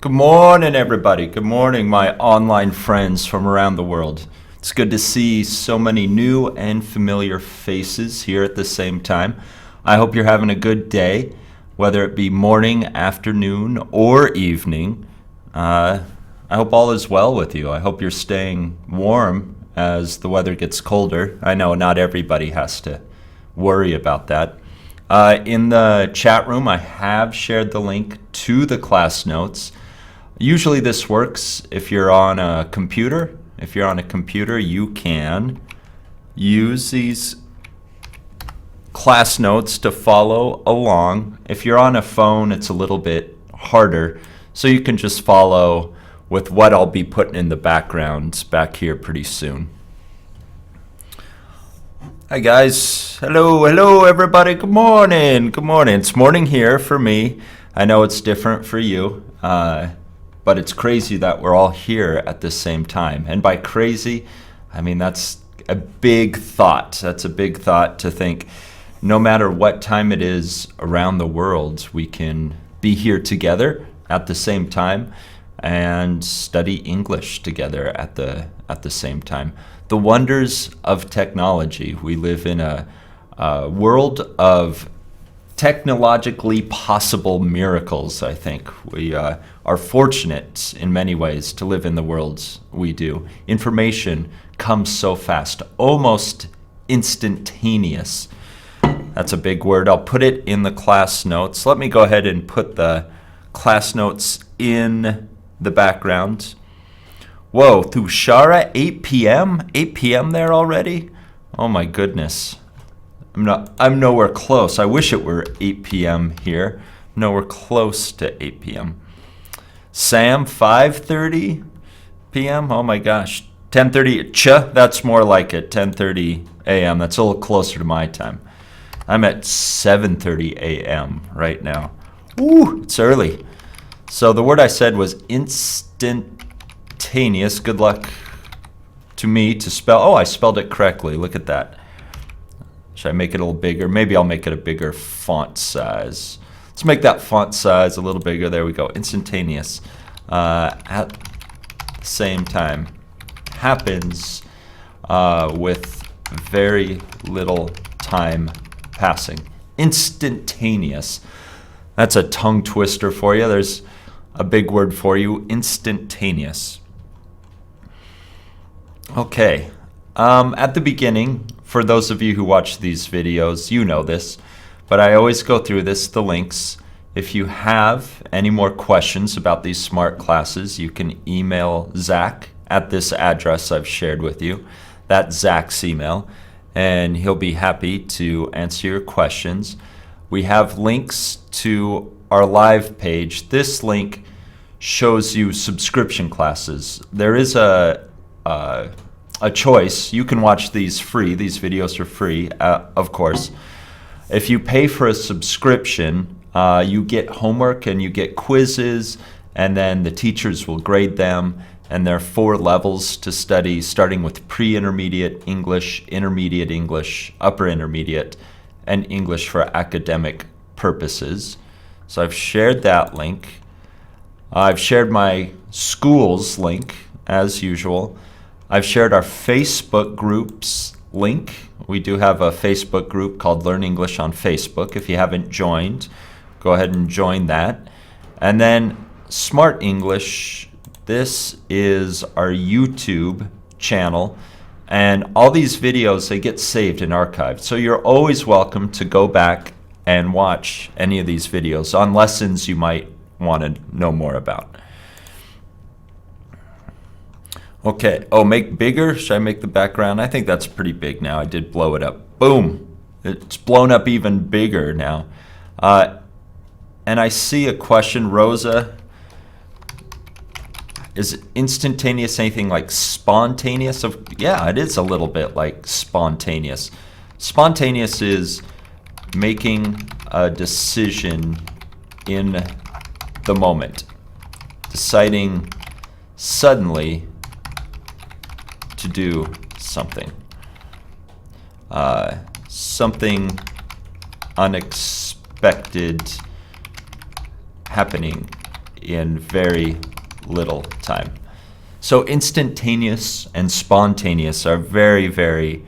Good morning, everybody. Good morning, my online friends from around the world. It's good to see so many new and familiar faces here at the same time. I hope you're having a good day, whether it be morning, afternoon, or evening. I hope all is well with you. I hope you're staying warm as the weather gets colder. I know not everybody has to worry about that. In the chat room, I have shared the link to the class notes. Usually this works if you're on a computer. If you're on a computer, you can use these class notes to follow along. If you're on a phone, it's a little bit harder. So you can just follow with what I'll be putting in the background back here pretty soon. Hi guys. Hello everybody. Good morning. Good morning. It's morning here for me. I know it's different for you. But it's crazy that we're all here at the same time. And by crazy, I mean that's a big thought. That's a big thought to think no matter what time it is around the world, we can be here together at the same time and study English together at the same time. The wonders of technology. We live in a world of technologically possible miracles, I think. We are fortunate in many ways to live in the world we do. Information comes so fast, almost instantaneous. That's a big word. I'll put it in the class notes. Let me go ahead and put the class notes in the background. Whoa, Thushara, 8 p.m.? 8 p.m. there already? Oh my goodness. I'm nowhere close. I wish it were 8 p.m. here. Nowhere close to 8 p.m. Sam, 5:30 p.m. Oh my gosh. 10:30. That's more like it. 10:30 a.m. That's a little closer to my time. I'm at 7:30 a.m. right now. Ooh, it's early. So the word I said was instantaneous. Good luck to me to spell. Oh, I spelled it correctly. Look at that. Should I make it a little bigger? Maybe I'll make it a bigger font size. Let's make that font size a little bigger. There we go. Instantaneous. At the same time. Happens with very little time passing. Instantaneous. That's a tongue twister for you. There's a big word for you. Instantaneous. Okay. At the beginning, for those of you who watch these videos, you know this, but I always go through the links. If you have any more questions about these Smrt classes, you can email Zach at this address I've shared with you. That's Zach's email, and he'll be happy to answer your questions. We have links to our live page. This link shows you subscription classes. There is a choice. You can watch these free. These videos are free, of course. If you pay for a subscription, you get homework and you get quizzes, and then the teachers will grade them. And there are 4 levels to study, starting with pre-intermediate English, intermediate English, upper intermediate, and English for academic purposes. So I've shared that link. I've shared my school's link, as usual. I've shared our Facebook groups link. We do have a Facebook group called Learn English on Facebook. If you haven't joined, go ahead and join that. And then Smrt English, this is our YouTube channel. And all these videos, they get saved and archived. So you're always welcome to go back and watch any of these videos on lessons you might want to know more about. Okay, oh, make bigger? Should I make the background? I think that's pretty big now. I did blow it up. Boom! It's blown up even bigger now. And I see a question, Rosa. Is instantaneous anything like spontaneous? Yeah, it is a little bit like spontaneous. Spontaneous is making a decision in the moment. Deciding suddenly to do something. Something unexpected happening in very little time. So instantaneous and spontaneous are very, very,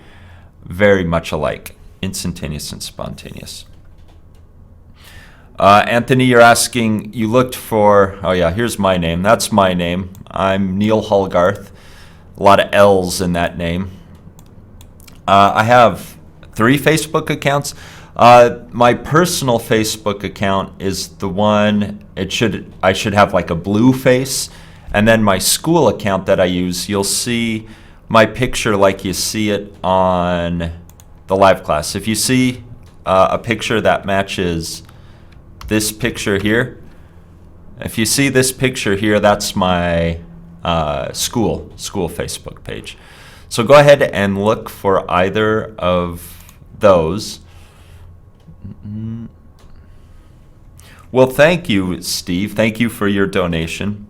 very much alike. Instantaneous and spontaneous. Anthony, you're asking, you looked for, oh yeah, here's my name. That's my name. I'm Neal Hulgarth. A lot of L's in that name. I have 3 Facebook accounts. My personal Facebook account is the one, I should have like a blue face. And then my school account that I use, you'll see my picture like you see it on the live class. If you see a picture that matches this picture here, if you see this picture here, that's my school Facebook page. So go ahead and look for either of those. Well, thank you, Steve. Thank you for your donation.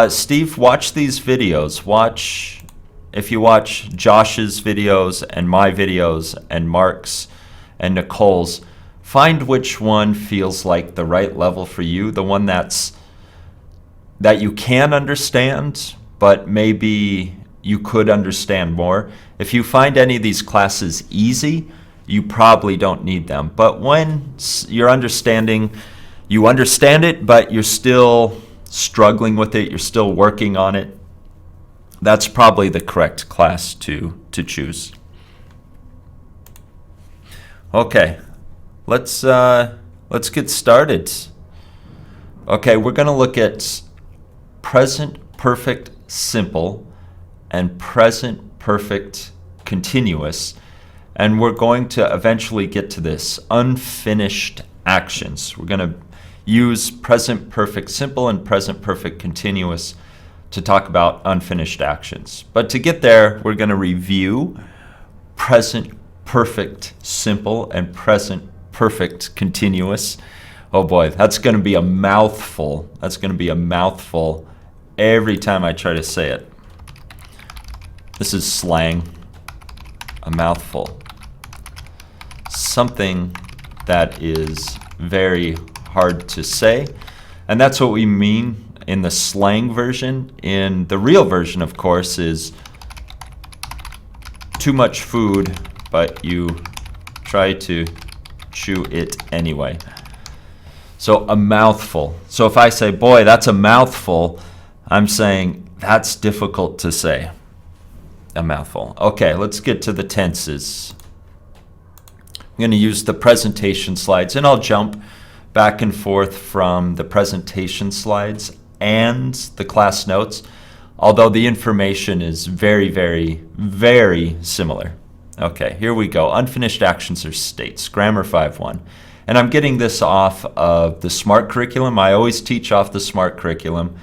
Steve, watch these videos. If you watch Josh's videos and my videos and Mark's and Nicole's, find which one feels like the right level for you, the one that you can understand, but maybe you could understand more. If you find any of these classes easy, you probably don't need them. But when you're understanding, you understand it, but you're still struggling with it, you're still working on it, that's probably the correct class to choose. Okay, let's get started. Okay, we're going to look at present perfect simple and present perfect continuous, and we're going to eventually get to this unfinished actions. We're going to use present perfect simple and present perfect continuous to talk about unfinished actions. But to get there, we're going to review present perfect simple and present perfect continuous. Oh boy, that's going to be a mouthful. That's going to be a mouthful every time I try to say it. This is slang. A mouthful. Something that is very hard to say. And that's what we mean in the slang version. In the real version, of course, is too much food, but you try to chew it anyway. So a mouthful. So if I say, boy, that's a mouthful, I'm saying that's difficult to say. A mouthful. Okay, let's get to the tenses. I'm going to use the presentation slides, and I'll jump back and forth from the presentation slides and the class notes, although the information is very, very, very similar. Okay, here we go. Unfinished actions or states, Grammar 5.1. And I'm getting this off of the Smrt curriculum. I always teach off the Smrt curriculum.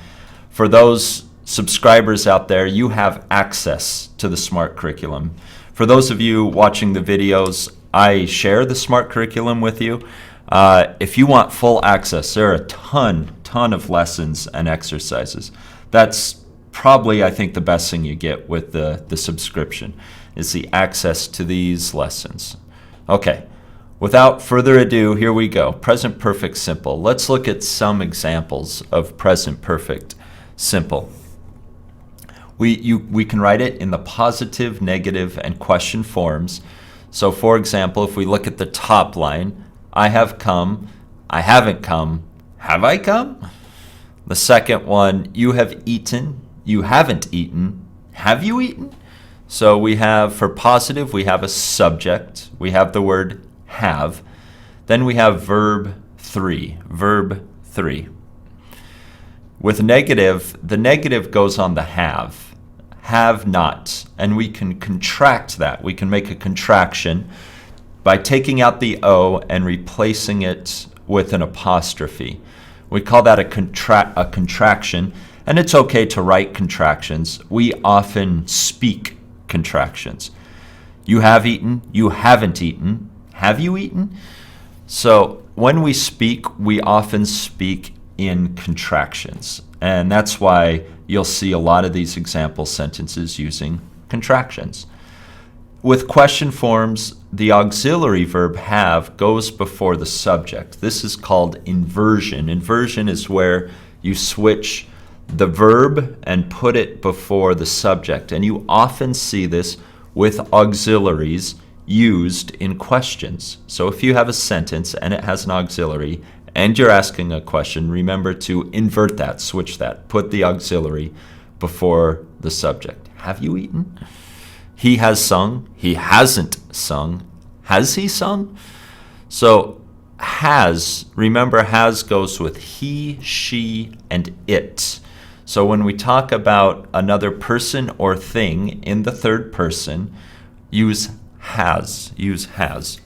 For those subscribers out there, you have access to the Smrt curriculum. For those of you watching the videos, I share the Smrt curriculum with you. If you want full access, there are a ton of lessons and exercises. That's probably, I think, the best thing you get with the subscription is the access to these lessons. Okay, without further ado, here we go. Present perfect simple. Let's look at some examples of present perfect simple. We can write it in the positive, negative, and question forms. So for example, if we look at the top line, I have come, I haven't come, have I come? The second one, you have eaten, you haven't eaten, have you eaten? So we have, for positive, we have a subject, we have the word have, then we have verb 3. With negative, the negative goes on the have not, and we can contract that. We can make a contraction by taking out the O and replacing it with an apostrophe. We call that a contraction, and it's okay to write contractions. We often speak contractions. You have eaten, you haven't eaten, have you eaten? So when we speak, we often speak in contractions, and that's why you'll see a lot of these example sentences using contractions. With question forms, the auxiliary verb have goes before the subject. This is called inversion. Inversion is where you switch the verb and put it before the subject. And you often see this with auxiliaries used in questions. So if you have a sentence and it has an auxiliary and you're asking a question, remember to invert that, switch that, put the auxiliary before the subject. Have you eaten? He has sung. He hasn't sung. Has he sung? So has, remember has goes with he, she, and it. So when we talk about another person or thing in the third person, use has. Use has.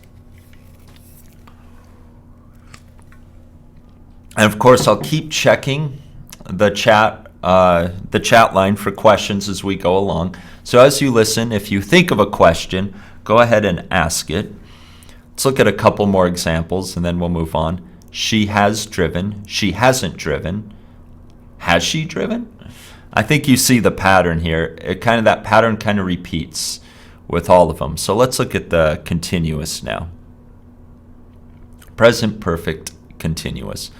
And of course, I'll keep checking the chat line for questions as we go along. So as you listen, if you think of a question, go ahead and ask it. Let's look at a couple more examples and then we'll move on. She has driven. She hasn't driven. Has she driven? I think you see the pattern here. That pattern kind of repeats with all of them. So let's look at the continuous now. Present perfect continuous.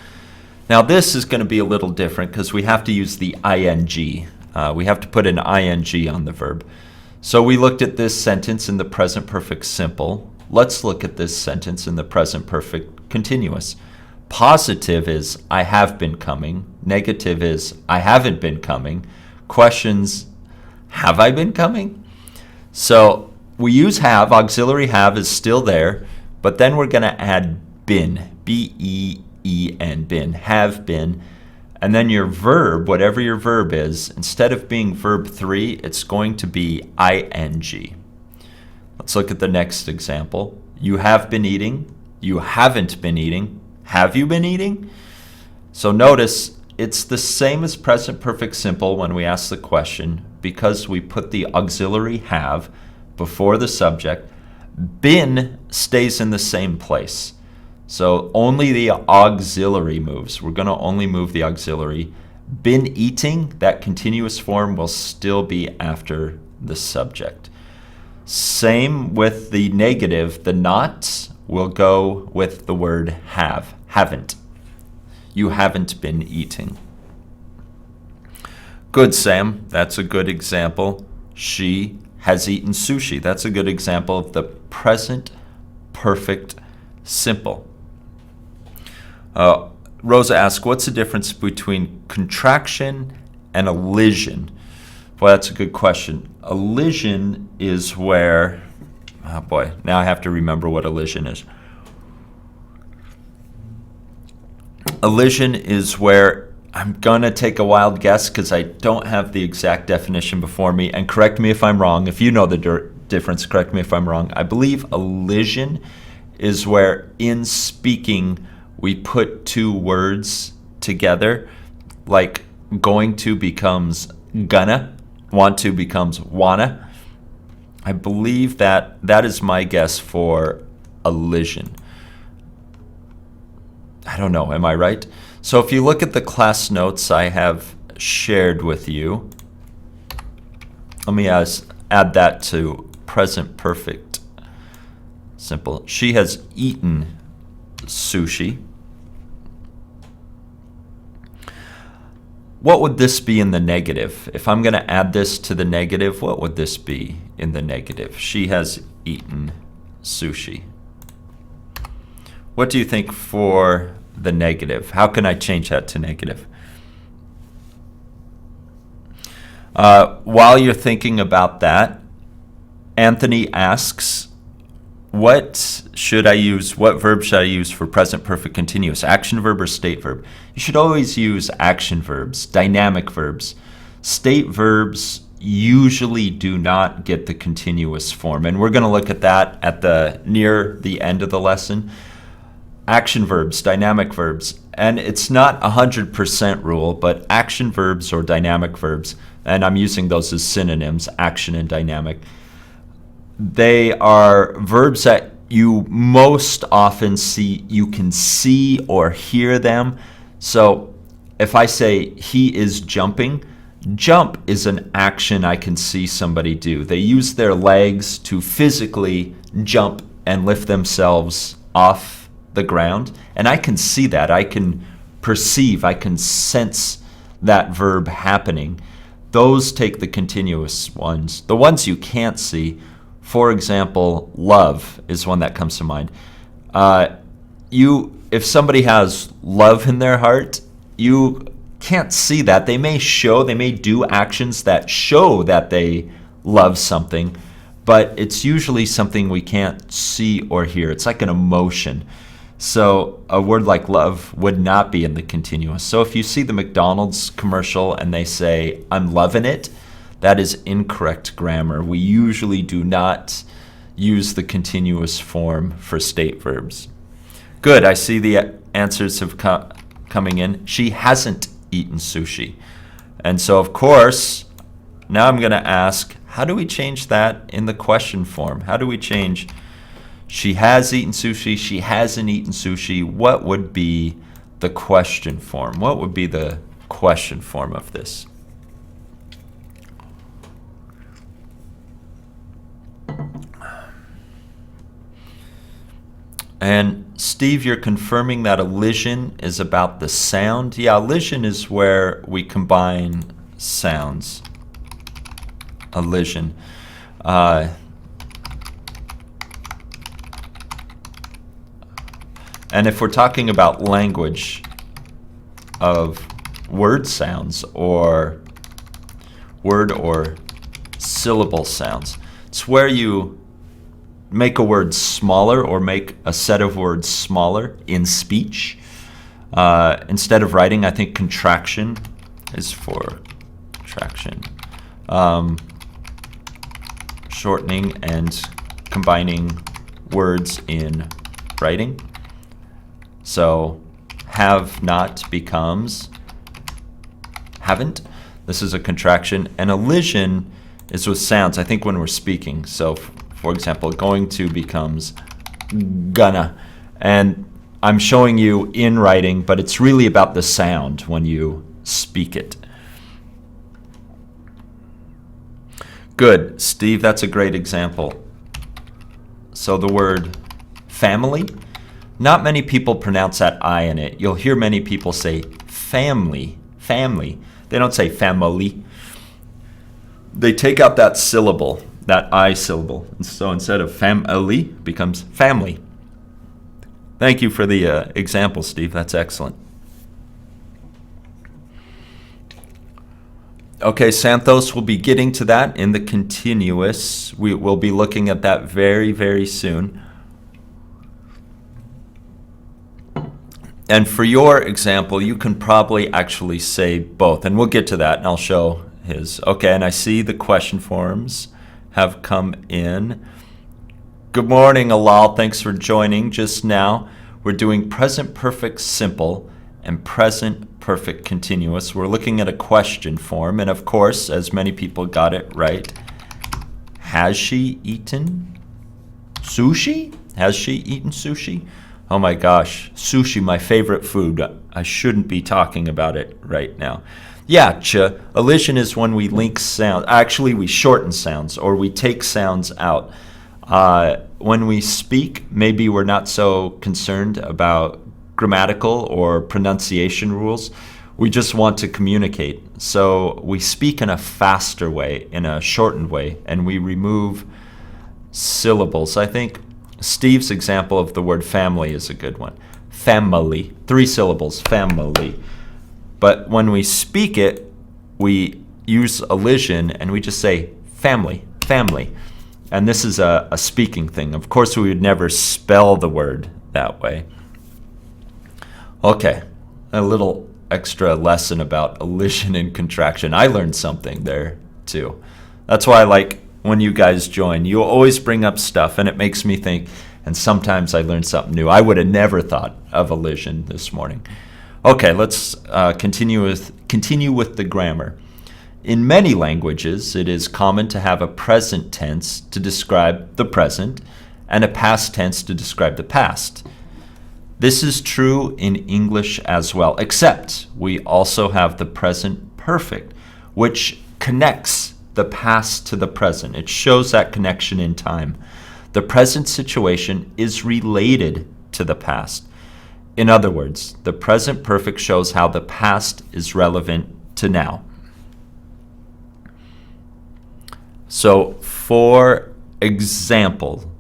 Now this is going to be a little different because we have to use the ing. We have to put an ing on the verb. So we looked at this sentence in the present perfect simple. Let's look at this sentence in the present perfect continuous. Positive is I have been coming. Negative is I haven't been coming. Questions, have I been coming? So we use have. Auxiliary have is still there, but then we're going to add been. B-E-E-N, been, have been. And then your verb, whatever your verb is, instead of being verb 3, it's going to be ing. Let's look at the next example. You have been eating. You haven't been eating. Have you been eating? So notice it's the same as present perfect simple when we ask the question because we put the auxiliary have before the subject. Been stays in the same place. So only the auxiliary moves. We're going to only move the auxiliary. Been eating, that continuous form will still be after the subject. Same with the negative. The not will go with the word have. Haven't. You haven't been eating. Good, Sam. That's a good example. She has eaten sushi. That's a good example of the present perfect simple. Rosa asks, what's the difference between contraction and elision? Well, that's a good question. Elision is where, oh boy, now I have to remember what elision is. Elision is where, I'm going to take a wild guess because I don't have the exact definition before me, and correct me if I'm wrong. If you know the difference, correct me if I'm wrong. I believe elision is where in speaking we put two words together, like going to becomes gonna, want to becomes wanna. I believe that is my guess for elision. I don't know, am I right? So if you look at the class notes I have shared with you, let me add that to present perfect simple. She has eaten sushi. What would this be in the negative? If I'm going to add this to the negative, what would this be in the negative? She has eaten sushi. What do you think for the negative? How can I change that to negative? While you're thinking about that, Anthony asks, what verb should I use for present perfect continuous? Action verb or state verb? You should always use action verbs, dynamic verbs. State verbs usually do not get the continuous form, and we're going to look at that near the end of the lesson. Action verbs, dynamic verbs, and it's not 100% rule, but action verbs or dynamic verbs, and I'm using those as synonyms, action and dynamic. They are verbs that you most often see, you can see or hear them. So if I say he is jumping, jump is an action I can see somebody do. They use their legs to physically jump and lift themselves off the ground. And I can see that. I can perceive, I can sense that verb happening. Those take the continuous ones. The ones you can't see, for example, love is one that comes to mind. If somebody has love in their heart, you can't see that. They may do actions that show that they love something, but it's usually something we can't see or hear. It's like an emotion. So a word like love would not be in the continuous. So if you see the McDonald's commercial and they say, "I'm loving it," that is incorrect grammar. We usually do not use the continuous form for state verbs. Good, I see the answers have coming in. She hasn't eaten sushi. And so, of course, now I'm going to ask, how do we change that in the question form? How do we change she has eaten sushi, she hasn't eaten sushi? What would be the question form? What would be the question form of this? And Steve, you're confirming that elision is about the sound? Yeah, elision is where we combine sounds. Elision. And if we're talking about language of word sounds or word or syllable sounds, it's where you make a word smaller or make a set of words smaller in speech. Instead of writing, I think contraction is for contraction. Shortening and combining words in writing. So have not becomes haven't. This is a contraction. And elision is with sounds, I think, when we're speaking. So for example, going to becomes gonna. And I'm showing you in writing, but it's really about the sound when you speak it. Good, Steve, that's a great example. So the word family, not many people pronounce that I in it. You'll hear many people say family, family. They don't say family. They take out that syllable, that I syllable. And so instead of family, becomes family. Thank you for the example, Steve. That's excellent. Okay, Santos, we'll be getting to that in the continuous. We will be looking at that very, very soon. And for your example, you can probably actually say both. And we'll get to that, and I'll show his. Okay, and I see the question forms have come in. Good morning, Alal. Thanks for joining just now. We're doing present perfect simple and present perfect continuous. We're looking at a question form. And of course, as many people got it right, has she eaten sushi? Has she eaten sushi? Oh my gosh, sushi, my favorite food. I shouldn't be talking about it right now. Yeah, elision is when we link sounds. Actually, we shorten sounds or we take sounds out. When we speak, maybe we're not so concerned about grammatical or pronunciation rules. We just want to communicate. So we speak in a faster way, in a shortened way, and we remove syllables. I think Steve's example of the word family is a good one. Family, 3 syllables, family. But when we speak it, we use elision and we just say family, family. And this is a speaking thing. Of course, we would never spell the word that way. Okay, a little extra lesson about elision and contraction. I learned something there too. That's why I like when you guys join. You always bring up stuff and it makes me think, and sometimes I learn something new. I would have never thought of elision this morning. Okay, let's continue with the grammar. In many languages, it is common to have a present tense to describe the present and a past tense to describe the past. This is true in English as well, except we also have the present perfect, which connects the past to the present. It shows that connection in time. The present situation is related to the past. In other words, the present perfect shows how the past is relevant to now. So, for example,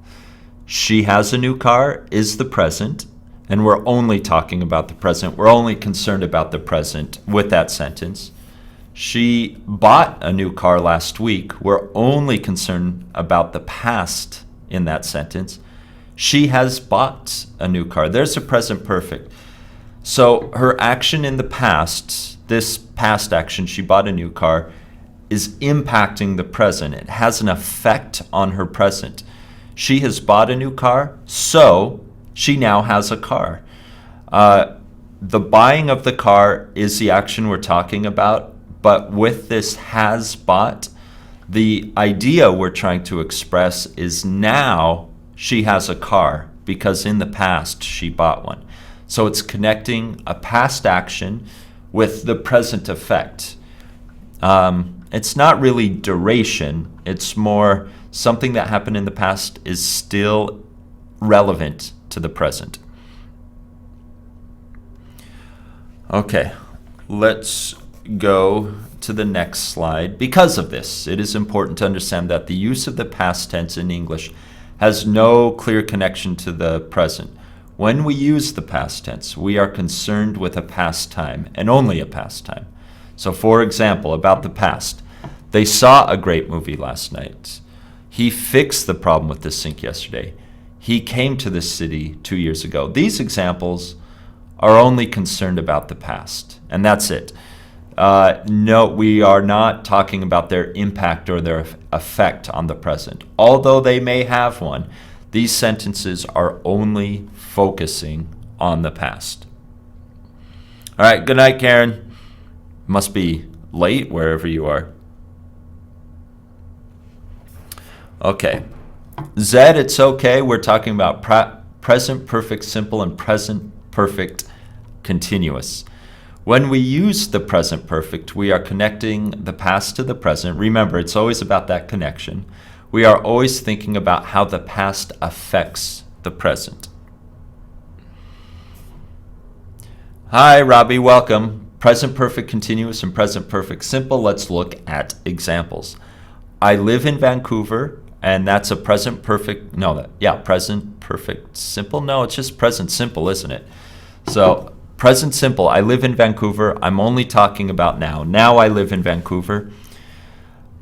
she has a new car is the present, and we're only talking about the present. We're only concerned about the present with that sentence. She bought a new car last week. We're only concerned about the past in that sentence. She has bought a new car. There's a present perfect. So her action in the past, this past action, she bought a new car, is impacting the present. It has an effect on her present. She has bought a new car, so she now has a car. The buying of the car is the action we're talking about, but with this has bought, the idea we're trying to express is now she has a car because in the past she bought one. So it's connecting a past action with the present effect. It's not really duration, it's more something that happened in the past is still relevant to the present. Okay, let's go to the next slide. Because of this, it is important to understand that the use of the past tense in English has no clear connection to the present. When we use the past tense, we are concerned with a past time and only a past time. So for example, about the past, they saw a great movie last night. He fixed the problem with the sink yesterday. He came to this city 2 years ago. These examples are only concerned about the past, and that's it. No, we are not talking about their impact or their effect on the present. Although they may have one, these sentences are only focusing on the past. All right, good night, Karen. Must be late wherever you are. Okay. Z, it's okay. We're talking about present perfect simple and present perfect continuous. When we use the present perfect, we are connecting the past to the present. Remember, it's always about that connection. We are always thinking about how the past affects the present. Hi, Robbie, welcome. Present perfect continuous and present perfect simple. Let's look at examples. I live in Vancouver, and that's a present perfect, present perfect simple. No, it's just present simple, isn't it? So present simple, I live in Vancouver. I'm only talking about now. Now I live in Vancouver.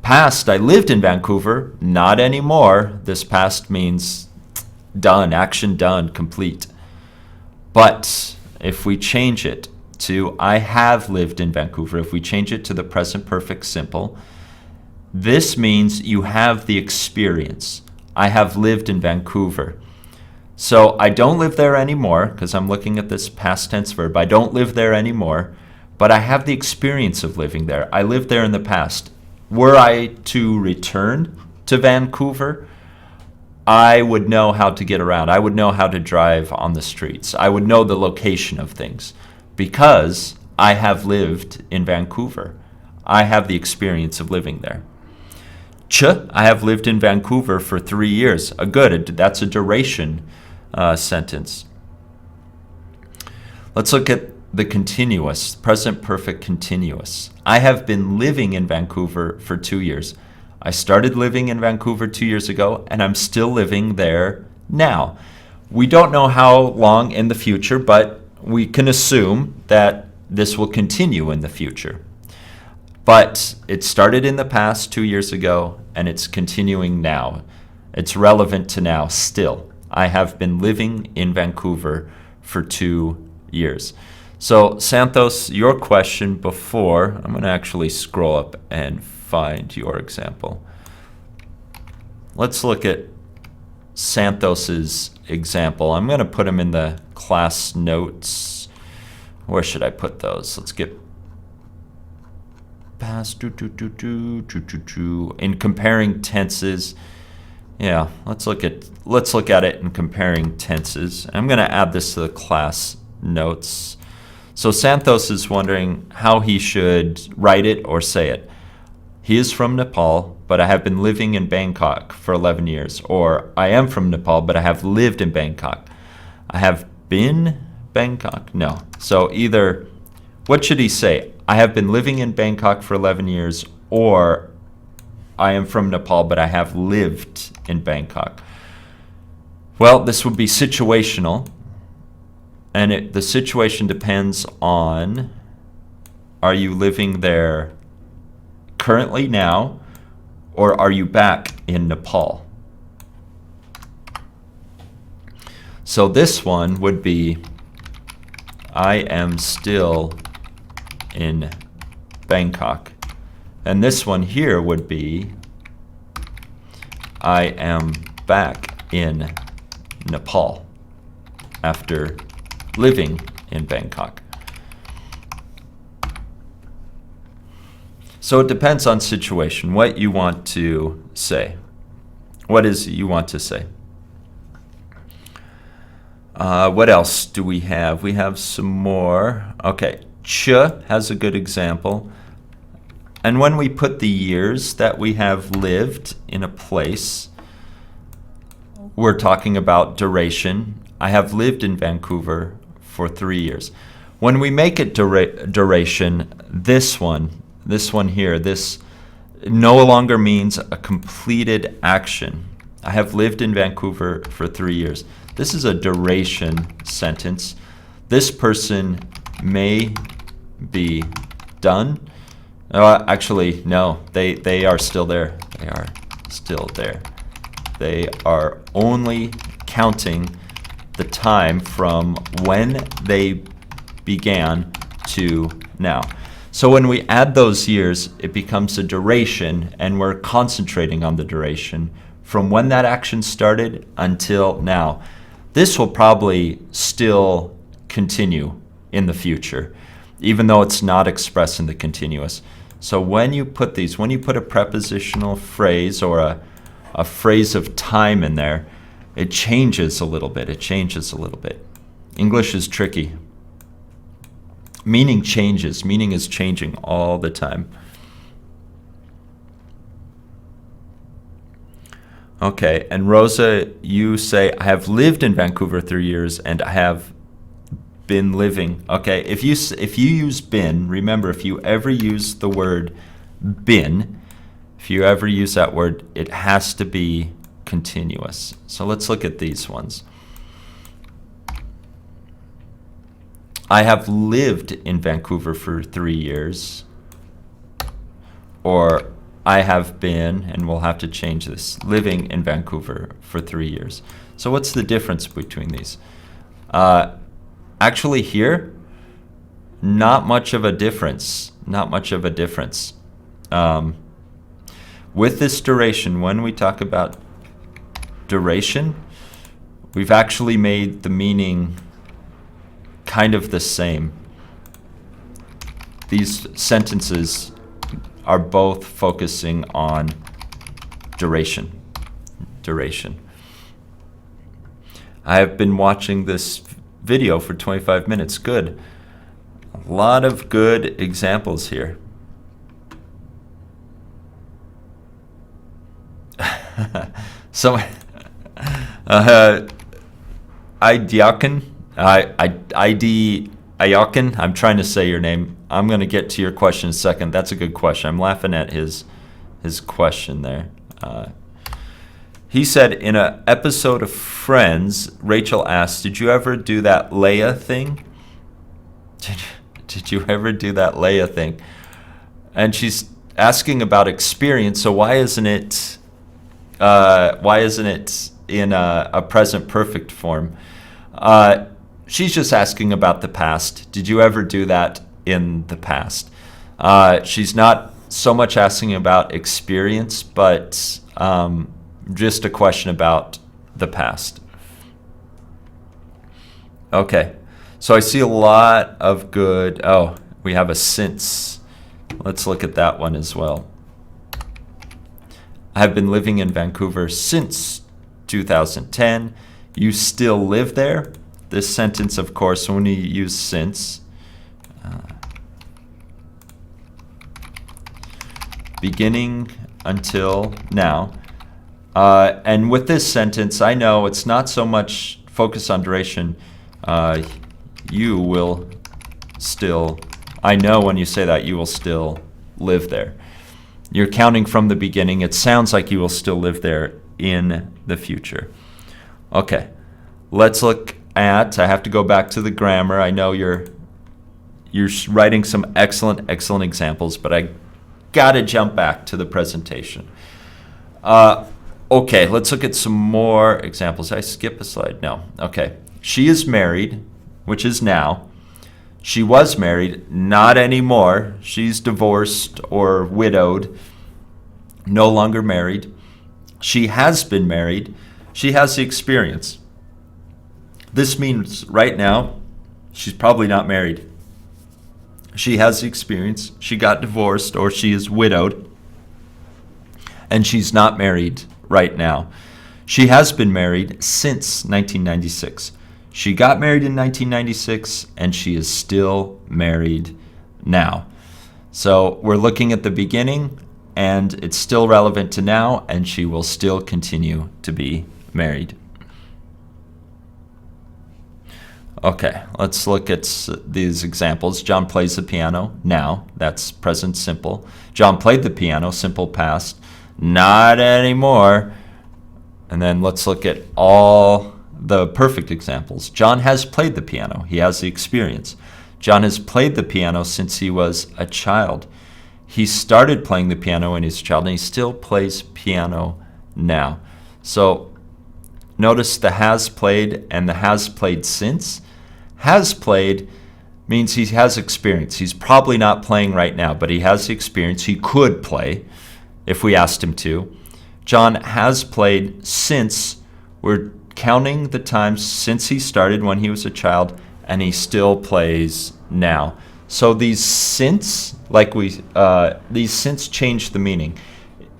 Past, I lived in Vancouver. Not anymore. This past means done, action done, complete. But if we change it to I have lived in Vancouver, if we change it to the present perfect simple, this means you have the experience. I have lived in Vancouver. So I don't live there anymore because I'm looking at this past tense verb. I don't live there anymore, but I have the experience of living there. I lived there in the past. Were I to return to Vancouver, I would know how to get around. I would know how to drive on the streets. I would know the location of things because I have lived in Vancouver. I have the experience of living there. I have lived in Vancouver for 3 years. That's a duration sentence. Let's look at the continuous, present perfect continuous. I have been living in Vancouver for 2 years. I started living in Vancouver 2 years ago, and I'm still living there now. We don't know how long in the future, but we can assume that this will continue in the future. But it started in the past 2 years ago, and it's continuing now. It's relevant to now still. I have been living in Vancouver for 2 years. So, Santos, your question before, I'm going to actually scroll up and find your example. Let's look at Santos's example. I'm going to put him in the class notes. Where should I put those? Let's get past in comparing tenses. Yeah, let's look at it in comparing tenses. I'm going to add this to the class notes. So Santos is wondering how he should write it or say it. He is from Nepal, but I have been living in Bangkok for 11 years. Or I am from Nepal, but I have lived in Bangkok. I have been Bangkok? No. So either, what should he say? I have been living in Bangkok for 11 years, or I am from Nepal, but I have lived in Bangkok. Well, this would be situational. And the situation depends on, are you living there currently now, or are you back in Nepal? So this one would be, I am still in Bangkok. And this one here would be, I am back in Nepal after living in Bangkok. So it depends on situation, what you want to say. What is it you want to say? What else do we have? We have some more. Okay, ch has a good example. And when we put the years that we have lived in a place, we're talking about duration. I have lived in Vancouver for 3 years. When we make it duration, this one here, this no longer means a completed action. I have lived in Vancouver for 3 years. This is a duration sentence. This person may be done. Actually, no, they are still there. They are still there. They are only counting the time from when they began to now. So when we add those years, it becomes a duration, and we're concentrating on the duration from when that action started until now. This will probably still continue in the future, even though it's not expressed in the continuous. So when you put these, when you put a prepositional phrase or a phrase of time in there, it changes a little bit. It changes a little bit. English is tricky. Meaning changes. Meaning is changing all the time. Okay, and Rosa, you say, I have lived in Vancouver 3 years, and I have been living. Okay, if you use been, remember, if you ever use the word been, if you ever use that word, it has to be continuous. So let's look at these ones. I have lived in Vancouver for 3 years, or I have been, and we'll have to change this, living in Vancouver for 3 years. So what's the difference between these? Actually here, not much of a difference. Not much of a difference. With this duration, when we talk about duration, we've actually made the meaning kind of the same. These sentences are both focusing on duration. Duration. I have been watching this video for 25 minutes. Good. A lot of good examples here. So, Idiomatic, I'm trying to say your name. I'm going to get to your question in a second. That's a good question. I'm laughing at his question there. He said, in an episode of Friends, Rachel asked, did you ever do that Leia thing? Did you ever do that Leia thing? And she's asking about experience, so why isn't it in a present perfect form? She's just asking about the past. Did you ever do that in the past? She's not so much asking about experience, but just a question about the past. Okay, so I see a lot of good. Oh, we have a since. Let's look at that one as well. I have been living in Vancouver since 2010. You still live there? This sentence, of course, when you use since, beginning until now. And with this sentence, I know it's not so much focus on duration. You will still, I know when you say that, you will still live there. You're counting from the beginning. It sounds like you will still live there in the future. Okay, let's look at, I have to go back to the grammar. I know you're writing some excellent examples, but I gotta jump back to the presentation. Okay, let's look at some more examples. Did I skip a slide? No. Okay. She is married, which is now. She was married, not anymore. She's divorced or widowed, no longer married. She has been married. She has the experience. This means right now, she's probably not married. She has the experience. She got divorced or she is widowed, and she's not married right now. She has been married since 1996. She got married in 1996, and she is still married now. So we're looking at the beginning, and it's still relevant to now, and she will still continue to be married. Okay, let's look at these examples. John plays the piano now. That's present simple. John played the piano, simple past. Not anymore. And then let's look at all the perfect examples. John has played the piano. He has the experience. John has played the piano since he was a child. He started playing the piano when he was a child, and he still plays piano now. So notice the has played and the has played since. Has played means he has experience. He's probably not playing right now, but he has the experience. He could play if we asked him to. John has played since. We're counting the times since he started when he was a child, and he still plays now. So these since, these since change the meaning.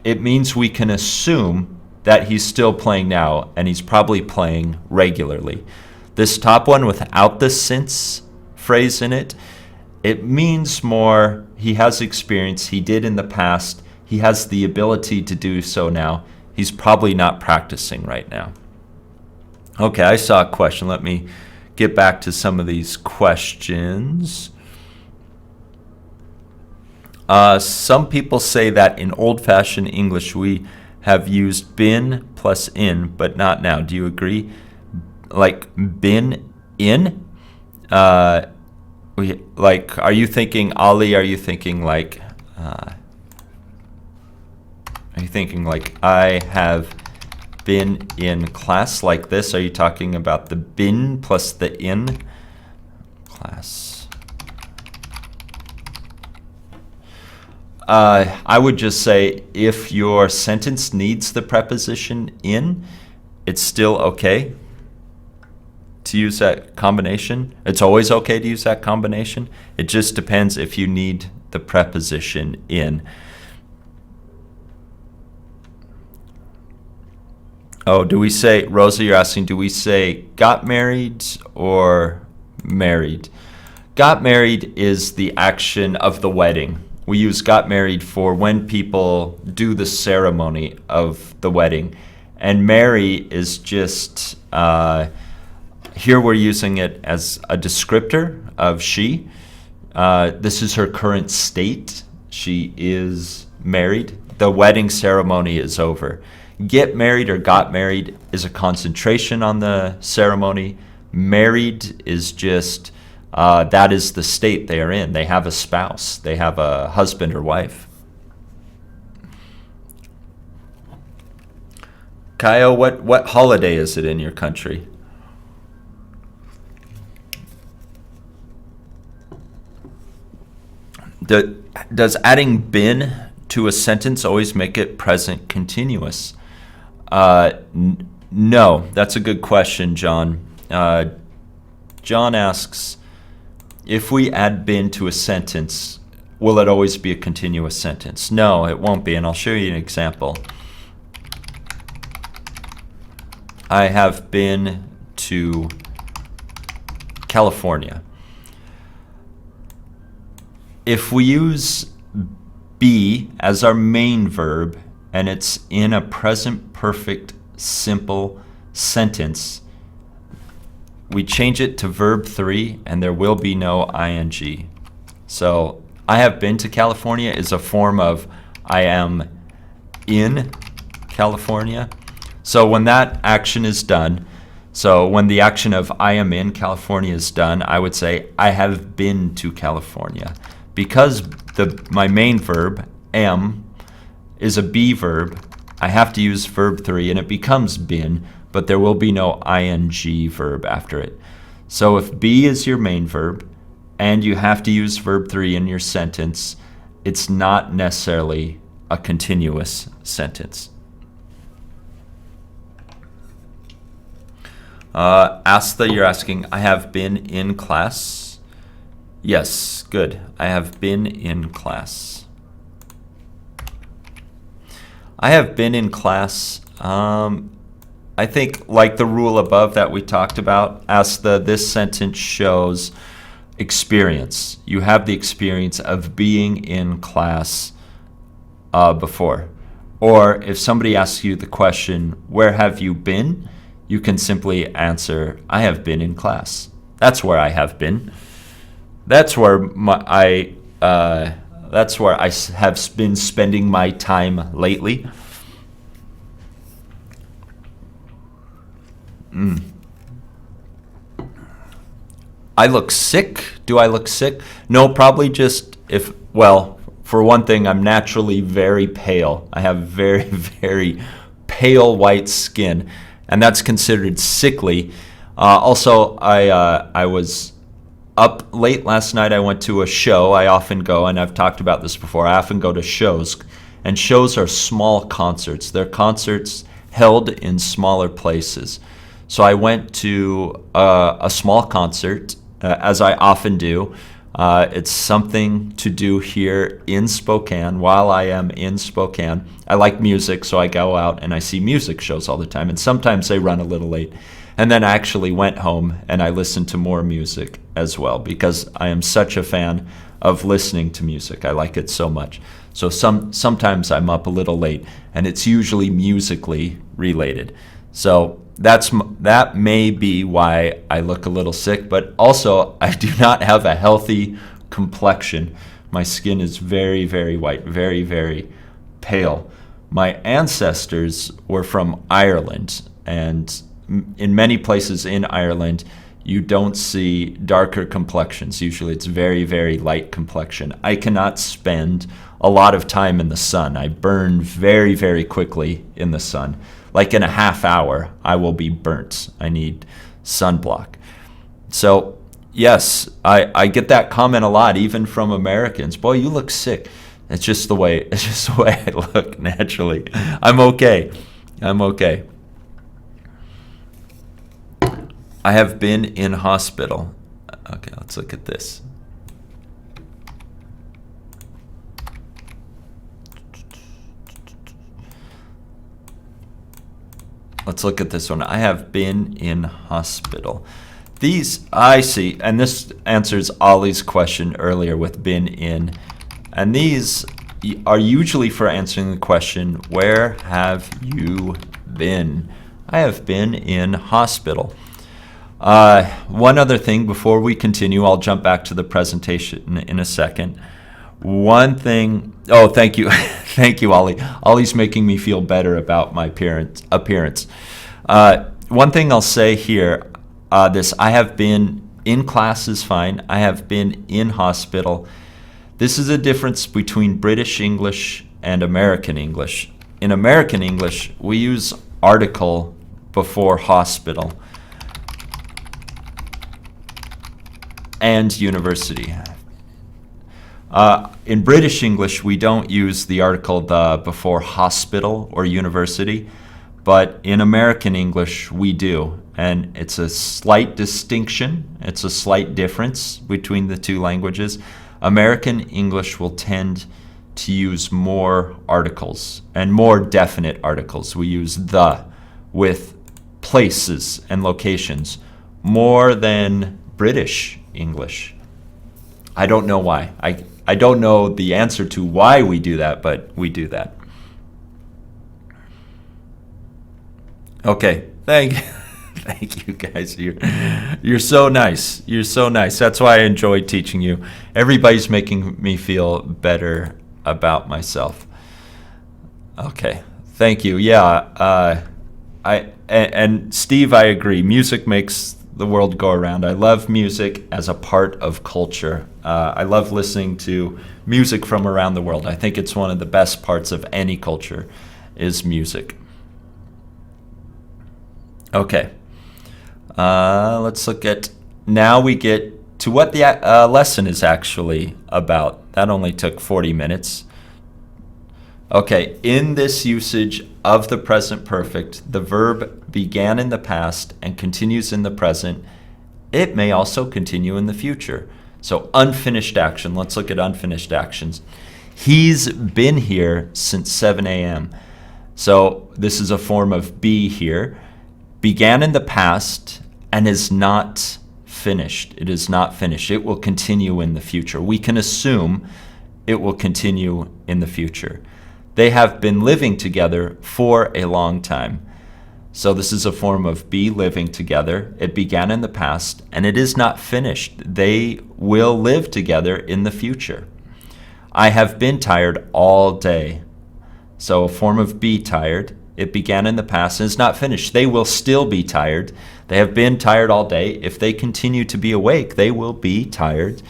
It means we can assume that he's still playing now, and he's probably playing regularly. This top one without the since phrase in it, it means more he has experience, he did in the past, he has the ability to do so now. He's probably not practicing right now. Okay, I saw a question. Let me get back to some of these questions. Some people say that in old-fashioned English we have used been plus in, but not now. Do you agree? Like been in? Are you thinking Ali? Are you thinking like I have been in class like this? Are you talking about the been plus the in class? I would just say if your sentence needs the preposition in, it's still okay to use that combination. It's always okay to use that combination. It just depends if you need the preposition in. Oh, do we say, Rosa, you're asking, do we say got married or married? Got married is the action of the wedding. We use got married for when people do the ceremony of the wedding. And marry is just, here we're using it as a descriptor of she. This is her current state. She is married. The wedding ceremony is over. Get married or got married is a concentration on the ceremony. Married is just, that is the state they are in. They have a spouse. They have a husband or wife. Kyle, what holiday is it in your country? Does adding been to a sentence always make it present continuous? No, that's a good question, John. John asks, if we add been to a sentence, will it always be a continuous sentence? No, it won't be, and I'll show you an example. I have been to California. If we use be as our main verb, and it's in a present perfect simple sentence, we change it to verb 3, and there will be no ing. So I have been to California is a form of I am in California. So when that action is done, so when the action of I am in California is done, I would say I have been to California. Because my main verb, am, is a be verb, I have to use verb 3 and it becomes been, but there will be no ing verb after it. So if be is your main verb and you have to use verb 3 in your sentence, it's not necessarily a continuous sentence. Asta, you're asking, I have been in class. Yes, good. I have been in class. I have been in class. I think like the rule above that we talked about, Asta, this sentence shows experience. You have the experience of being in class before. Or if somebody asks you the question, where have you been? You can simply answer, I have been in class. That's where I have been. That's where I have been spending my time lately. I look sick. Do I look sick? No, probably just for one thing, I'm naturally very pale. I have very, very pale white skin, and that's considered sickly. Also, I was up late last night. I went to a show. I often go, and I've talked about this before, I often go to shows, and shows are small concerts. They're concerts held in smaller places. So I went to a small concert, as I often do. It's something to do here in Spokane while I am in Spokane. I like music, so I go out and I see music shows all the time, and sometimes they run a little late. And then I actually went home and I listened to more music as well, because I am such a fan of listening to music. I like it so much. So sometimes I'm up a little late, and it's usually musically related. So that may be why I look a little sick, but also I do not have a healthy complexion. My skin is very, very white, very, very pale. My ancestors were from Ireland, and in many places in Ireland, you don't see darker complexions. Usually it's very, very light complexion. I cannot spend a lot of time in the sun. I burn very, very quickly in the sun. Like in a half hour, I will be burnt. I need sunblock. So yes, I get that comment a lot, even from Americans. Boy, you look sick. It's just the way I look naturally. I'm okay. I have been in hospital. Okay, let's look at this. Let's look at this one. I have been in hospital. These, I see, and this answers Ollie's question earlier with been in. And these are usually for answering the question, where have you been? I have been in hospital. One other thing before we continue, I'll jump back to the presentation in a second. One thing, oh, thank you. Thank you, Ollie. Ollie's making me feel better about my appearance. One thing I'll say here, I have been in class is fine. I have been in hospital. This is a difference between British English and American English. In American English, we use article before hospital and university. In British English, we don't use the article the before hospital or university, but in American English, we do. And it's a slight distinction. It's a slight difference between the two languages. American English will tend to use more articles and more definite articles. We use the with places and locations more than British English. I don't know why. I don't know the answer to why we do that, but we do that. Okay, thank you guys. You're so nice. You're so nice. That's why I enjoy teaching you. Everybody's making me feel better about myself. Okay, thank you. Yeah, and Steve, I agree. Music makes the world go around. I love music as a part of culture. I love listening to music from around the world. I think it's one of the best parts of any culture is music. Okay, let's look at, now we get to what the lesson is actually about. That only took 40 minutes. Okay, in this usage of the present perfect, the verb began in the past and continues in the present. It may also continue in the future. So unfinished action, let's look at unfinished actions. He's been here since 7 a.m. So this is a form of be here. Began in the past and is not finished. It is not finished. It will continue in the future. We can assume it will continue in the future. They have been living together for a long time. So this is a form of be living together. It began in the past and it is not finished. They will live together in the future. I have been tired all day. So a form of be tired. It began in the past and is not finished. They will still be tired. They have been tired all day. If they continue to be awake, they will be tired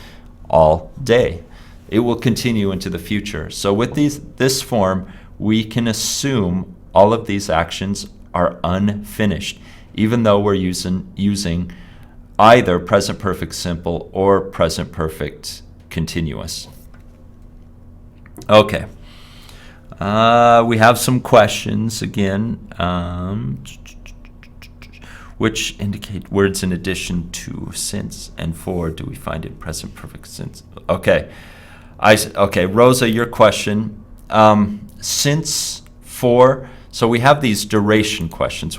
all day. It will continue into the future. So with this form, we can assume all of these actions are unfinished, even though we're using either present perfect simple or present perfect continuous. Okay. We have some questions again, which indicate words in addition to since and for do we find in present perfect since? Okay. Okay, Rosa, your question. Since, for, so we have these duration questions.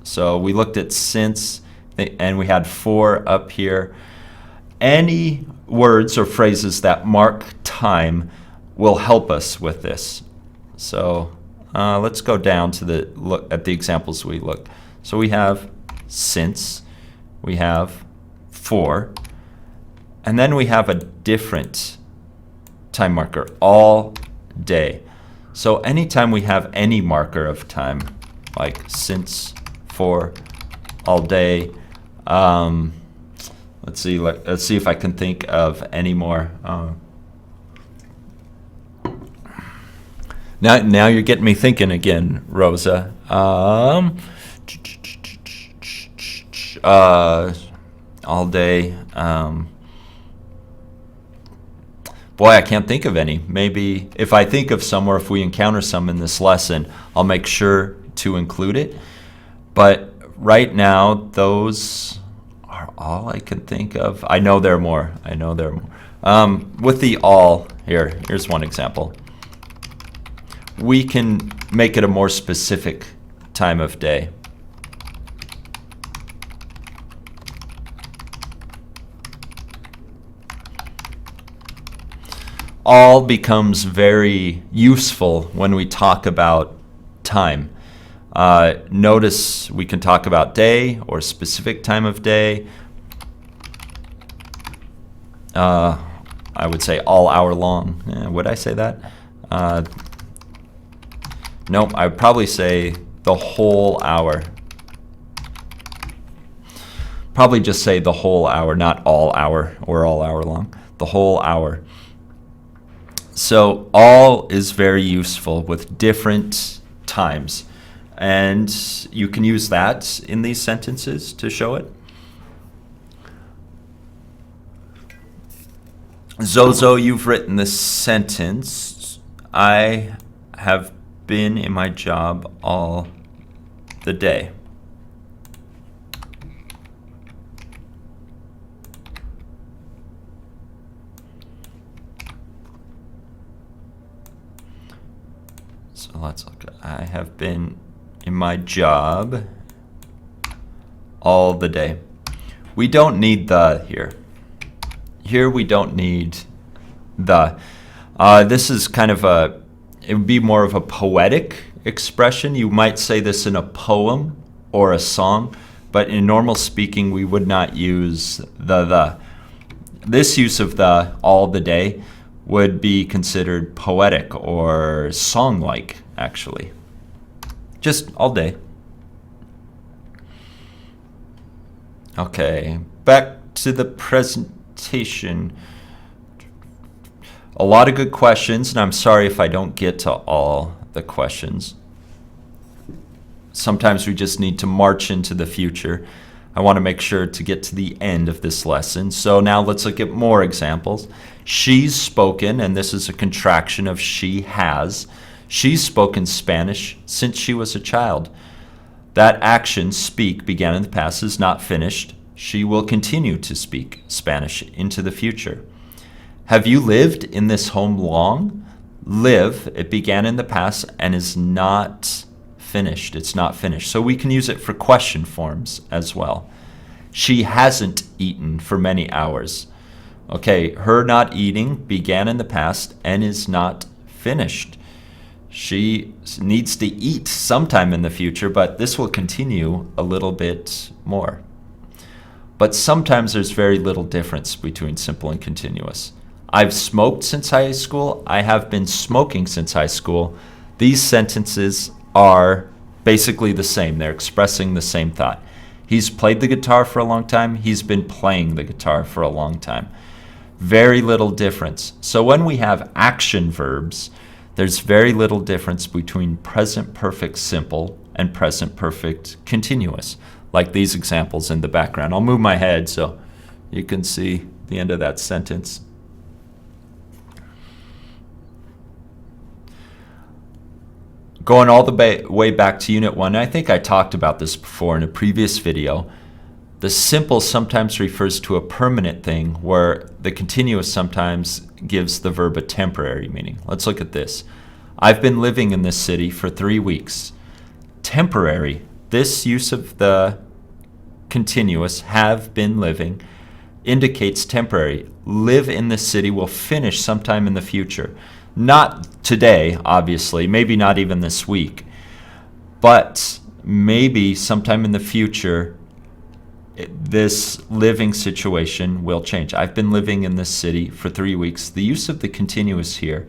So we looked at since, and we had for up here. Any words or phrases that mark time will help us with this. So let's go down to look at the examples we looked. So we have since, we have for, and then we have a different time marker, all day. So anytime we have any marker of time, like since, for, all day, let's see if I can think of any more. Now you're getting me thinking again, Rosa. All day. Boy, I can't think of any. Maybe if I think of some, or if we encounter some in this lesson, I'll make sure to include it. But right now, those are all I can think of. I know there are more. With the all, here's one example. We can make it a more specific time of day. All becomes very useful when we talk about time. Notice we can talk about day or specific time of day. I would say all hour long. Would I say that? Nope, I would probably say the whole hour. Probably just say the whole hour, not all hour or all hour long. The whole hour. So all is very useful with different times. And you can use that in these sentences to show it. Zozo, you've written this sentence. I have been in my job all the day. So let's look. I have been in my job all the day. We don't need the here. Here we don't need the. This is kind of it would be more of a poetic expression. You might say this in a poem or a song, but in normal speaking, we would not use the. This use of the all the day would be considered poetic or song-like, actually. Just all day. Okay, back to the presentation. A lot of good questions, and I'm sorry if I don't get to all the questions. Sometimes we just need to march into the future. I want to make sure to get to the end of this lesson. So now let's look at more examples. She's spoken, and this is a contraction of she has. She's spoken Spanish since she was a child. That action, speak, began in the past, is not finished. She will continue to speak Spanish into the future. Have you lived in this home long? Live, it began in the past and is not finished. It's not finished. So we can use it for question forms as well. She hasn't eaten for many hours. Okay, her not eating began in the past and is not finished. She needs to eat sometime in the future, but this will continue a little bit more. But sometimes there's very little difference between simple and continuous. I've smoked since high school. I have been smoking since high school. These sentences are basically the same. They're expressing the same thought. He's played the guitar for a long time. He's been playing the guitar for a long time. Very little difference. So when we have action verbs, there's very little difference between present perfect simple and present perfect continuous, like these examples in the background. I'll move my head so you can see the end of that sentence. Going all the way back to Unit 1, I think I talked about this before in a previous video. The simple sometimes refers to a permanent thing, where the continuous sometimes gives the verb a temporary meaning. Let's look at this. I've been living in this city for 3 weeks. Temporary. This use of the continuous, have been living, indicates temporary. Live in this city will finish sometime in the future. Not today, obviously, maybe not even this week, but maybe sometime in the future, this living situation will change. I've been living in this city for 3 weeks. The use of the continuous here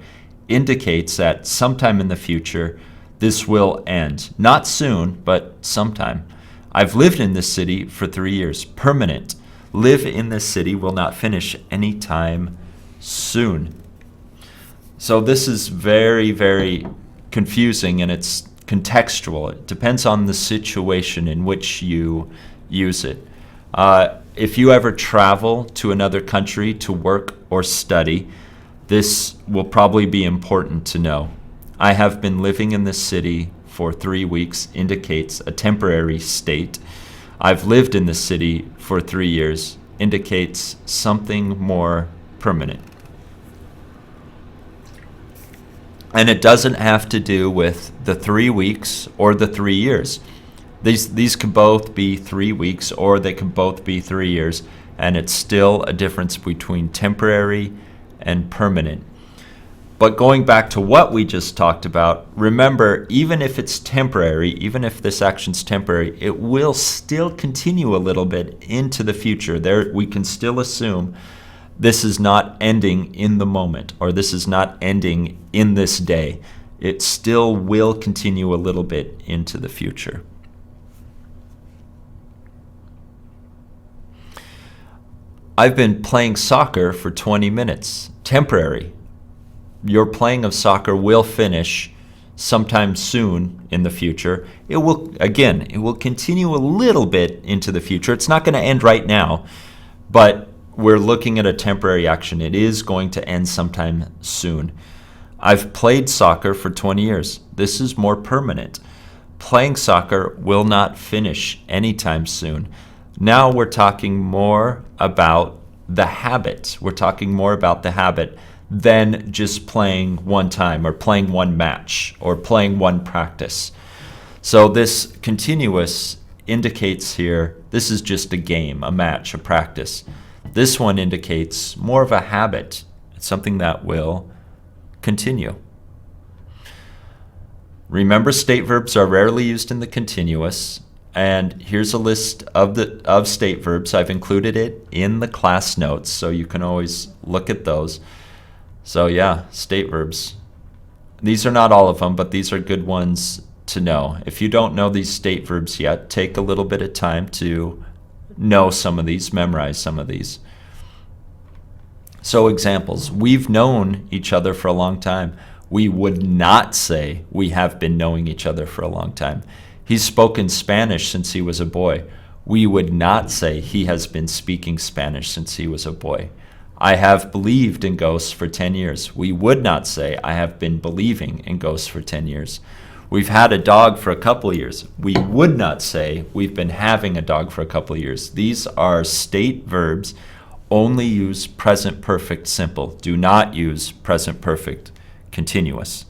indicates that sometime in the future, this will end. Not soon, but sometime. I've lived in this city for 3 years. Permanent. Live in this city will not finish anytime soon. So this is very, very confusing, and it's contextual. It depends on the situation in which you use it. If you ever travel to another country to work or study, this will probably be important to know. I have been living in this city for 3 weeks indicates a temporary state. I've lived in this city for 3 years indicates something more permanent. And it doesn't have to do with the 3 weeks or the 3 years. These could both be 3 weeks or they could both be 3 years, and it's still a difference between temporary and permanent. But going back to what we just talked about, remember, even if it's temporary, even if this action's temporary, it will still continue a little bit into the future. There, we can still assume this is not ending in the moment, or this is not ending in this day. It still will continue a little bit into the future. I've been playing soccer for 20 minutes. Temporary. Your playing of soccer will finish sometime soon in the future. It will continue a little bit into the future. It's not going to end right now, but we're looking at a temporary action. It is going to end sometime soon. I've played soccer for 20 years. This is more permanent. Playing soccer will not finish anytime soon. Now we're talking more about the habit. We're talking more about the habit than just playing one time or playing one match or playing one practice. So this continuous indicates here, this is just a game, a match, a practice. This one indicates more of a habit. It's something that will continue. Remember, state verbs are rarely used in the continuous. And here's a list of state verbs. I've included it in the class notes, so you can always look at those. So yeah, state verbs. These are not all of them, but these are good ones to know. If you don't know these state verbs yet, take a little bit of time to know some of these, memorize some of these. So examples. We've known each other for a long time. We would not say we have been knowing each other for a long time. He's spoken Spanish since he was a boy. We would not say he has been speaking Spanish since he was a boy. I have believed in ghosts for 10 years. We would not say I have been believing in ghosts for 10 years. We've had a dog for a couple of years. We would not say we've been having a dog for a couple of years. These are state verbs. Only use present perfect simple. Do not use present perfect continuous.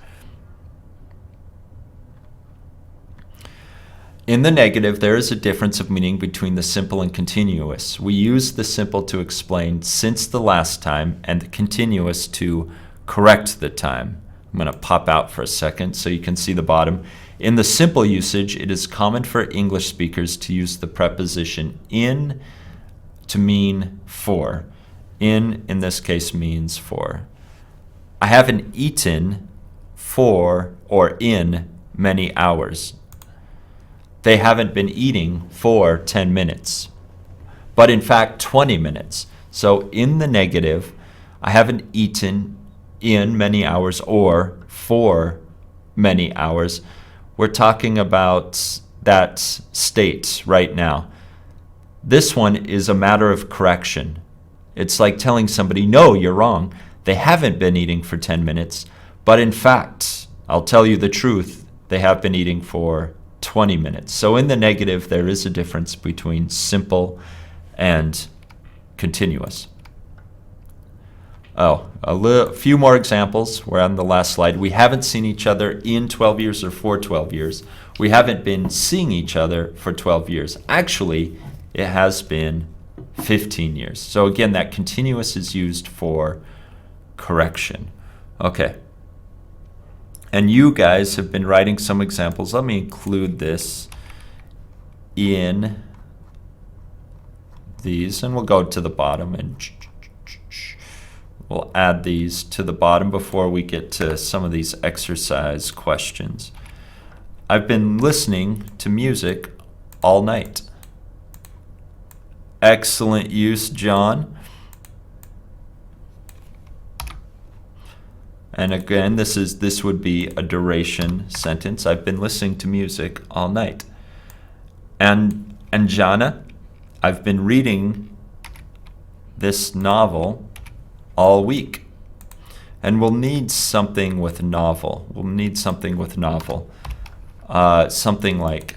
In the negative, there is a difference of meaning between the simple and continuous. We use the simple to explain since the last time and the continuous to correct the time. I'm going to pop out for a second so you can see the bottom. In the simple usage, it is common for English speakers to use the preposition in to mean for. In this case, means for. I haven't eaten for or in many hours. They haven't been eating for 10 minutes, but in fact 20 minutes. So in the negative, I haven't eaten in many hours or for many hours. We're talking about that state right now. This one is a matter of correction. It's like telling somebody, no, you're wrong. They haven't been eating for 10 minutes, but in fact, I'll tell you the truth, they have been eating for 20 minutes. So in the negative, there is a difference between simple and continuous. A few more examples. We're on the last slide. We haven't seen each other in 12 years or for 12 years. We haven't been seeing each other for 12 years. Actually, it has been 15 years. So again, that continuous is used for correction. Okay. And you guys have been writing some examples. Let me include this in these, and we'll go to the bottom and we'll add these to the bottom before we get to some of these exercise questions. I've been listening to music all night. Excellent use, John. And again, this would be a duration sentence. I've been listening to music all night. And Jana, I've been reading this novel all week. And we'll need something with novel. Something like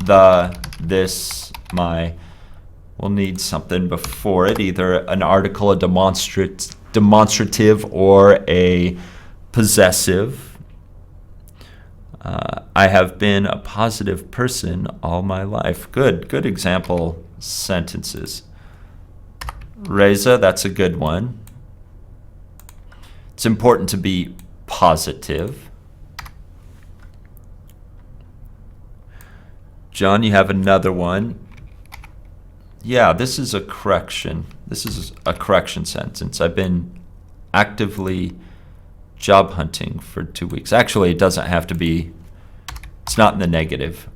the, this, my. We'll need something before it, either an article, a demonstrative, or a possessive. I have been a positive person all my life. Good example sentences. Reza, that's a good one. It's important to be positive. John, you have another one. Yeah, this is a correction. This is a correction sentence. I've been actively job hunting for 2 weeks. Actually, it doesn't have to be. It's not in the negative.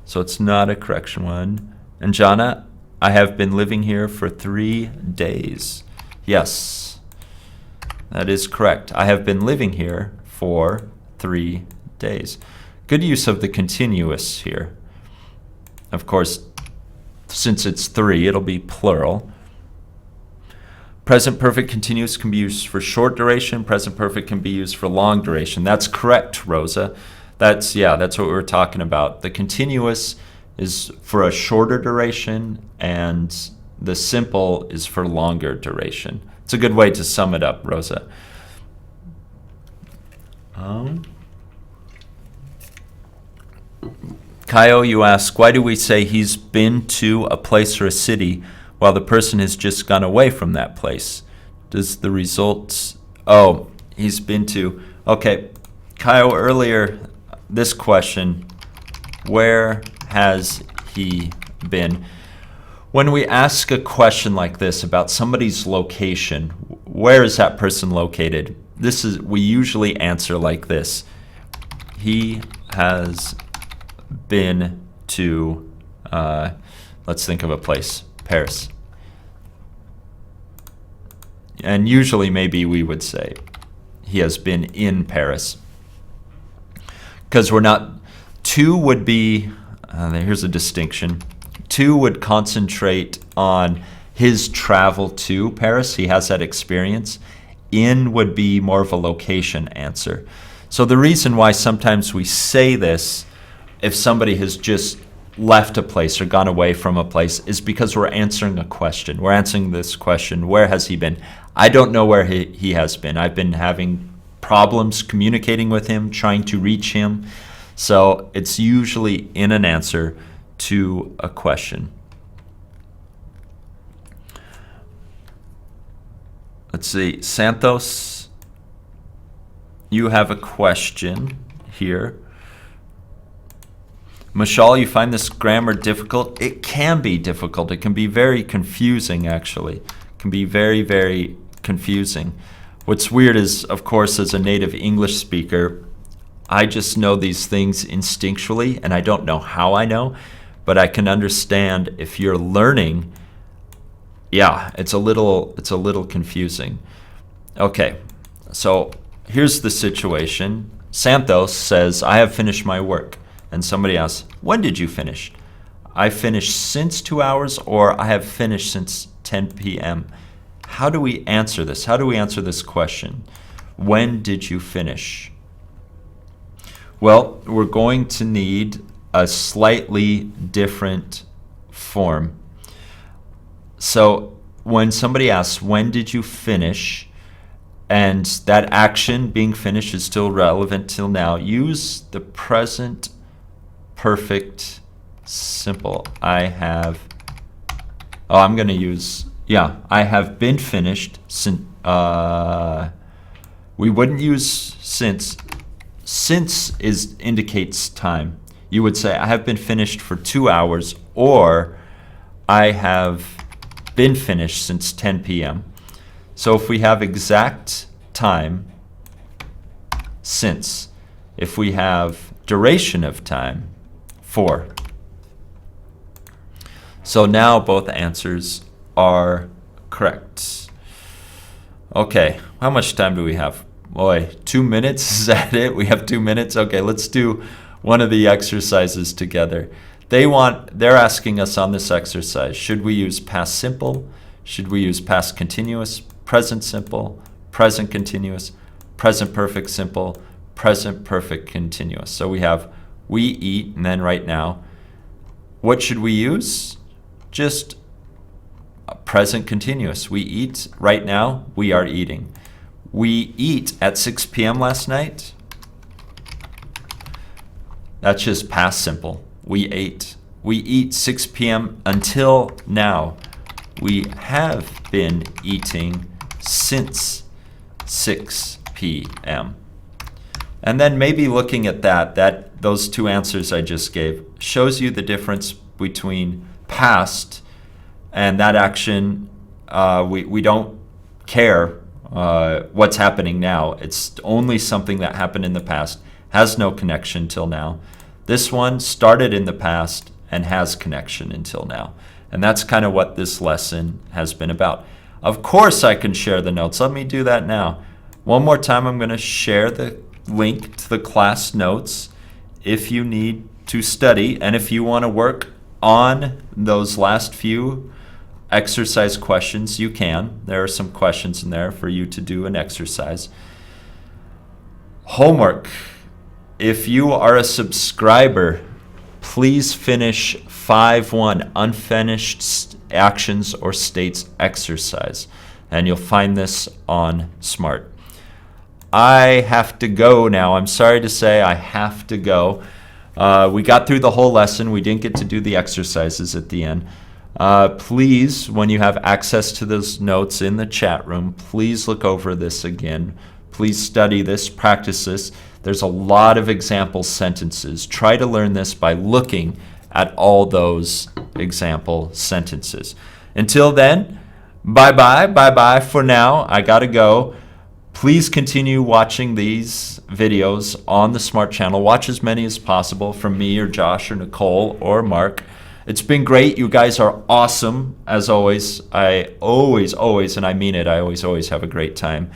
So it's not a correction one. And Jana, I have been living here for 3 days. Yes, that is correct. I have been living here for 3 days. Good use of the continuous here. Of course, since it's 3, it'll be plural. Present perfect continuous can be used for short duration. Present perfect can be used for long duration. That's correct, Rosa. That's what we were talking about. The continuous is for a shorter duration, and the simple is for longer duration. It's a good way to sum it up, Rosa. Kyle, you ask, why do we say he's been to a place or a city while the person has just gone away from that place? Does the results... Oh, he's been to... Okay, Kyle, earlier, this question, where has he been? When we ask a question like this about somebody's location, where is that person located? We usually answer like this. He has been to, let's think of a place, Paris. And usually maybe we would say he has been in Paris. Because we're not, to would be, here's a distinction. To would concentrate on his travel to Paris. He has that experience. In would be more of a location answer. So the reason why sometimes we say this, if somebody has just left a place or gone away from a place, is because we're answering a question. We're answering this question, where has he been? I don't know where he has been. I've been having problems communicating with him, trying to reach him. So it's usually in an answer to a question. Let's see, Santos, you have a question here. Mashal, you find this grammar difficult? It can be difficult. It can be very confusing, actually. It can be very, very confusing. What's weird is, of course, as a native English speaker, I just know these things instinctually, and I don't know how I know, but I can understand if you're learning, yeah, it's a little confusing. Okay, so here's the situation. Santos says, I have finished my work. And somebody asks, when did you finish? I finished since 2 hours, or I have finished since 10 p.m. How do we answer this? How do we answer this question? When did you finish? Well, we're going to need a slightly different form. So when somebody asks, when did you finish? And that action being finished is still relevant till now. Use the present perfect simple. I have been finished since, we wouldn't use since. Since indicates time. You would say, I have been finished for 2 hours, or I have been finished since 10 p.m. So if we have exact time, since. If we have duration of time, for. So now both answers are correct. Okay, how much time do we have? Boy, 2 minutes, is that it? We have 2 minutes? Okay, let's do one of the exercises together. They're asking us on this exercise, should we use past simple? Should we use past continuous, present simple, present continuous, present perfect simple, present perfect continuous? So we have we eat, and then right now. What should we use? Just present continuous. We eat right now, we are eating. We eat at 6 p.m. last night. That's just past simple. We ate. We eat 6 p.m. until now. We have been eating since 6 p.m. And then maybe looking at those two answers I just gave shows you the difference between past and that action. We don't care what's happening now. It's only something that happened in the past, has no connection till now. This one started in the past and has connection until now. And that's kind of what this lesson has been about. Of course I can share the notes. Let me do that now. One more time, I'm going to share the link to the class notes if you need to study, and if you want to work on those last few exercise questions, you can. There are some questions in there for you to do an exercise. Homework. If you are a subscriber, please finish 5.1 unfinished actions or states exercise, and you'll find this on Smrt. I have to go now. I'm sorry to say I have to go. We got through the whole lesson. We didn't get to do the exercises at the end. Please, when you have access to those notes in the chat room, please look over this again. Please study this, practice this. There's a lot of example sentences. Try to learn this by looking at all those example sentences. Until then, bye-bye for now. I gotta go. Please continue watching these videos on the Smrt channel. Watch as many as possible from me or Josh or Nicole or Mark. It's been great. You guys are awesome, as always. I always, and I mean it, I always have a great time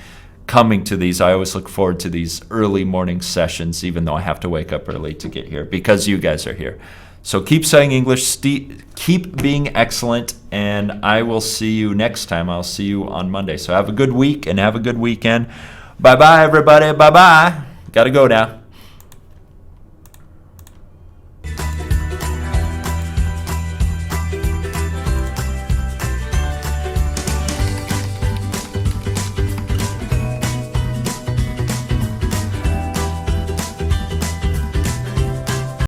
coming to these. I always look forward to these early morning sessions, even though I have to wake up early to get here, because you guys are here. So keep studying English, keep being excellent, and I will see you next time. I'll see you on Monday. So have a good week and have a good weekend. Bye-bye, everybody. Bye-bye. Gotta go now.